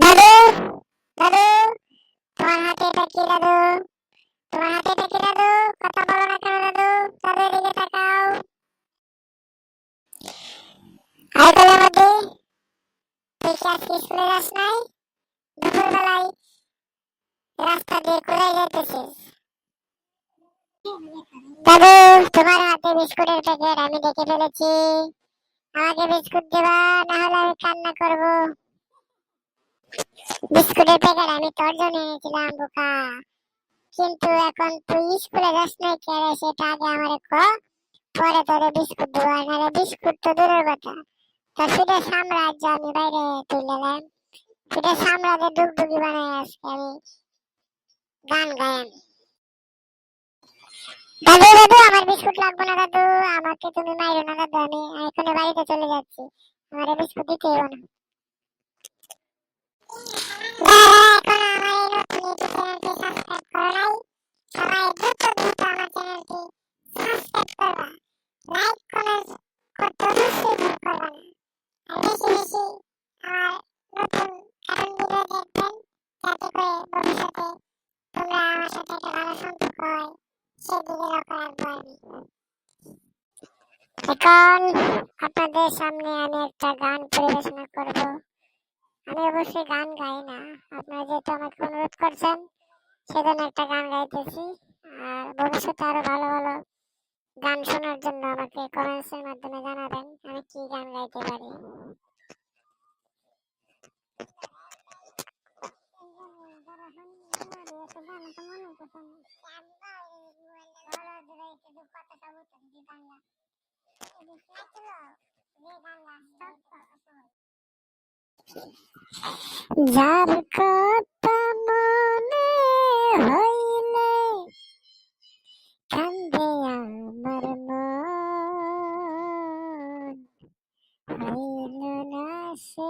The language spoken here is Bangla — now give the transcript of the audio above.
দাদু, দাদু, তোমার হাতে এটা কি দাদু? তোমার হাতে এটা কি দাদু? কথা বলো না কেন দাদু? দাদু এদিকে তাকাও। আইকনের মধ্যে তুই কি আজকে স্কুলে যাস নাই? দুপুরবেলায় রাস্তা দিয়ে কোথায় যাইতেছিস? দাদু, তোমার হাতে বিস্কুটের প্যাকেট আমি দেখে ফেলেছি। আমাকে বিস্কুট দিবা, না হলে আমি কান্না করব। বিস্কুটের প্যাকেট আমি তোর জন্য এনেছিলাম বোকা। কিন্তু এখন তুই স্কুলে যাস নাই কে রে সেটা আগে আমারে ক। পরে তোরে বিস্কুট দেবো, আর নাহলে বিস্কুট তো দূরের কথা, তা ফিরে সাম্রাজ্য আমি বাইরে তুললাম। ফিরে সাম্রাজ্যে ডুগডুগি বানাই আজকে আমি গান গায়েন। দাদু, দাদু, আমার বিস্কুট লাগবে না দাদু। আমাকে তুমি মাইরো না দাদু, আমি এখনই বাড়িতে চলে যাচ্ছি। আমার বিস্কুট দিতে হবে না। যারা এখনো আমার এই নতুন ইউটিউব চ্যানেলটি সাবস্ক্রাইব করো নাই, সবাই দ্রুত দ্রুত আমার চ্যানেলটি সাবস্ক্রাইব করবা। লাইক কমেন্ট করতে অবশ্যই ভুল করবা না। আর বেশি বেশি আমার নতুন কার্টুন ভিডিও দেখবেন, যাতে করে ভবিষ্যতে তোমরা আমার সাথে একটা ভালো সম্পর্ক হয়, সেদিকে লক্ষ্য রাখবো আমি। এখন আপনাদের সামনে আমি একটা গান পরিবেশনা করব। আমি অবশ্যই গান গাই না, আপনারা যেহেতু আমাকে অনুরোধ করছেন সেজন্য একটা গান গাইতেছি। আর ভবিষ্যতে আরো ভালো ভালো গান শোনার জন্য আমাকে কমেন্টসের মাধ্যমে জানাবেন আমি কি গান গাইতে পারি। যার কথা মনে হইলে কান্দে আমার মন, হইল না সে